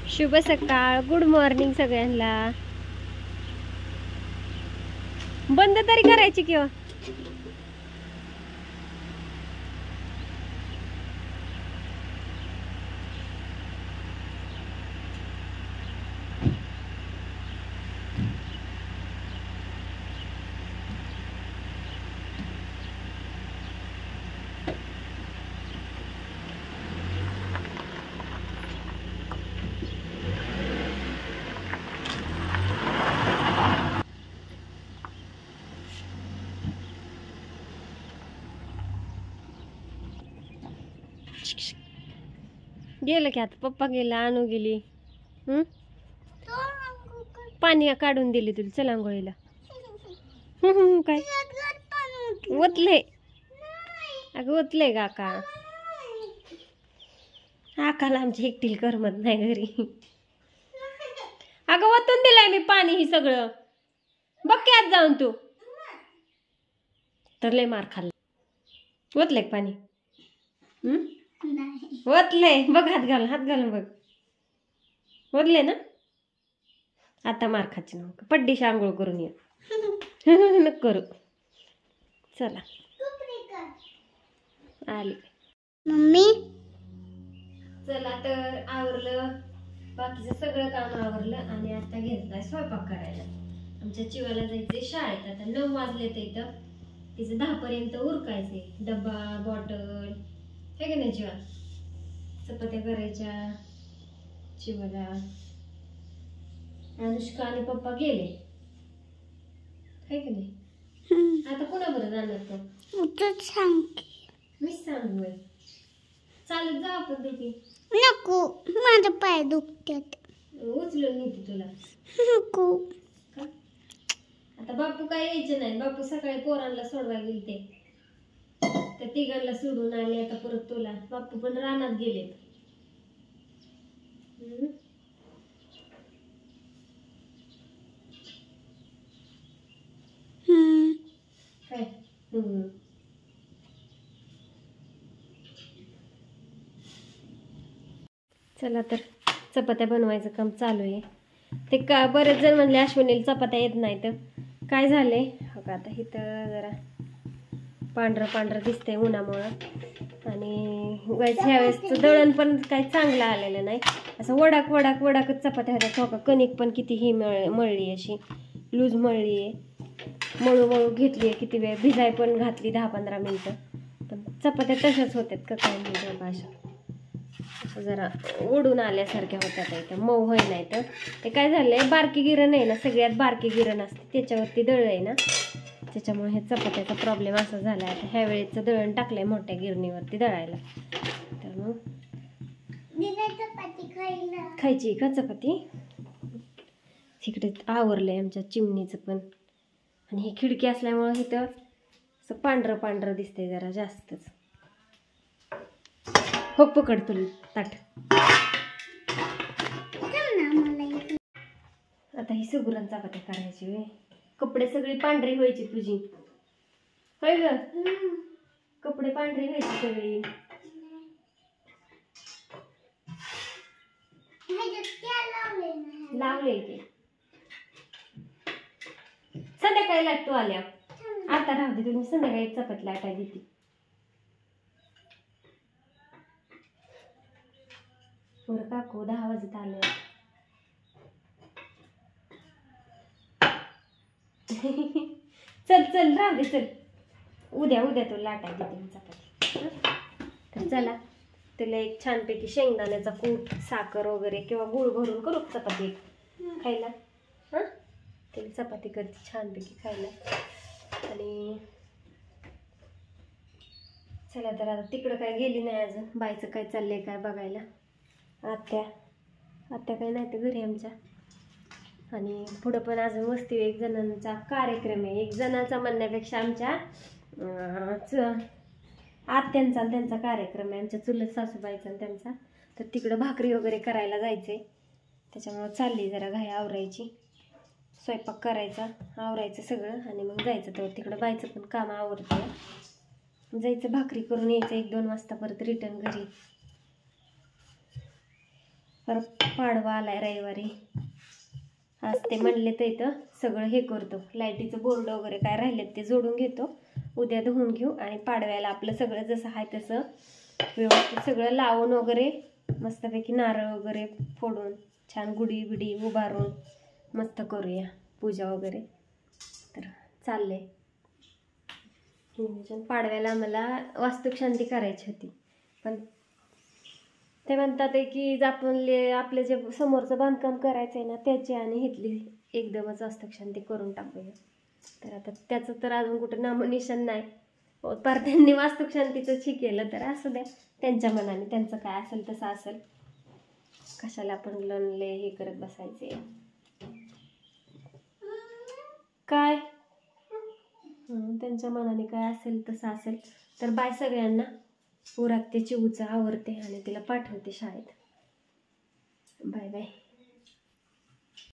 शुभ सकाळ, good morning सगळ्यांना। बंद तरी करायची किंवा गेलं की आता पप्पा गेला, आणू गेली। पाणी काढून दिली तुला, चल आंघोळीला। काय ओतलंय? अगं ओतलंय का आका? आकाला आमची एकटील करमत नाही घरी। अगं ओतून दिलंय मी पाणी ही सगळं, बघ की आज जाऊन तू तर लय मार खाल्ला। ओतलंय का पाणी? ओतलंय बघ, हात घालून बघ। ओतलंय ना? आता मार खायची नको, पड्डीशी आंघोळ करून ये। नको करू, चला आली मम्मी। चला तर आवरलं, बाकीचं सगळं काम आवरलं आणि आता घेतलाय स्वयंपाक करायला। आमच्या चिवाला जायचंय शाळेत, आता 9 वाजलेत इथं, तिचं 10 पर्यंत उरकायचंय। डब्बा बॉटल हे की नाही चिवा, चपात्या करायच्या चिवाला। अनुष्का आणि पप्पा गेले है की नाही? आता कोणा बरं जाणार तो? सांग, मीच सांगू। चालत जा आपण दोघी। नको, माझे पाय दुखतात। उचलून नेते तुला। नको का? आता बापू काय यायचे नाही, बापू सकाळी पोरांना सोडवायला गेलते, त्या तिघांना सोडून आले। आता परत तुला, बापू पण रानात गेलेत। काय चला तर चपात्या बनवायचं काम चालू आहे। ते का बरेच जण म्हणले अश्विनीला चपात्या येत नाही, तर काय झाले बघा, आता इथं जरा पांढरं पांढरं दिसतंय उन्हामुळं, आणि ह्यावेळेसचं दळण पण काही चांगलं आलेलं नाही। असं वडाकच चपात्या होत्या। हो का, कणिक पण किती ही मळली, अशी लूज मळली आहे, मळू घेतली आहे, किती वेळ भिजाय पण घातली 10-15 मिनिटं, पण चपात्या तशाच होत्यात का काय म्हणजे भाषा, असं जरा ओढून आल्यासारख्या होत्या इथं, मऊ होई नाही। तर ते काय झालंय, बारकी गिरण आहे ना, सगळ्यात बारकी गिरण असते त्याच्यावरती दळ आहे ना, त्याच्यामुळे हे चपात्याचा प्रॉब्लेम असा झाला आहे। आता ह्या वेळेचं दळण टाकलंय मोठ्या गिरणीवरती दळायला, तर मग खायची का चपाती? तिकडे आवरलंय आमच्या चिमणीचं पण, आणि ही खिडकी असल्यामुळे इथं असं पांढरं दिसतंय जरा जास्तच। हो पकड तुला ताट। आता ही सुगरण चपाती करायची वे, कपडे सगळी पांढरी व्हायची तुझी, होय ग? कपडे पांढरी व्हायची सगळी। लावले की संध्याकाळी लागतो आल्या, आता राहू दे, तुम्ही संध्याकाळी चपाती लाटाय देते। बरं काकू 10 वाजत आले। चल राहू दे, चल उद्या तू लाटाय देते चपाती। तर चला, त्याला एक छानपैकी शेंगदाण्याचा कूट, साखर वगैरे किंवा गुळ भरून करू चपाती खायला। त्याला चपाती करते छानपैकी खायला। आणि चला तर आता तिकडं काय गेली नाही अजून, बाईचं काय चाललंय काय बघायला। आत्या काय नाही तर घरी आमच्या, आणि पुढं पण अजून मस्ती एक जणांचा कार्यक्रम आहे। एक जणांचा म्हणण्यापेक्षा आमच्या आत्यांचा त्यांचा कार्यक्रम आहे, आमच्या चुलत सासूबाईचा त्यांचा, तर तिकडं भाकरी वगैरे करायला जायचंय, त्याच्यामुळे चालली जरा घाई आवरायची, स्वयंपाक करायचा, आवरायचं सगळं, आणि मग जायचं। तर तिकडं बायचं पण काम आवरतं, जायचं भाकरी करून यायचं 1-2 वाजता, परत रिटर्न घरी। परत पाडवा आलाय रविवारी. आज ते म्हणले तर इथं सगळं हे करतो, लाईटीचं बोर्ड वगैरे काय राहिलेत ते जोडून घेतो, उद्या धुवून घेऊ आणि पाडव्याला आपलं सगळं जसं आहे तसं व्यवस्थित सगळं लावून वगैरे मस्तपैकी नारळ वगैरे फोडून छान गुढी बिडी उभारून मस्त करूया पूजा वगैरे. तर चाललंय पाडव्याला आम्हाला वास्तुशांती करायची होती, पण ते म्हणतात की आपण आपलं जे समोरचं बांधकाम करायचं आहे ना त्याची आणि इथली एकदमच वास्तुशांती करून टाकूया. तर आता त्याचं तर अजून कुठं नामनिशाण नाही. पर त्यांनी वास्तुशांतीचं केलं तर असू द्या, त्यांच्या मनाने त्यांचं काय असेल तसं असेल, कशाला आपण लनले हे करत बसायचे काय. त्यांच्या मनाने काय असेल तसं असेल. तर बाय सगळ्यांना. उरात ते चिवूचं आवरते आणि तिला पाठवते शाळेत. Bye bye.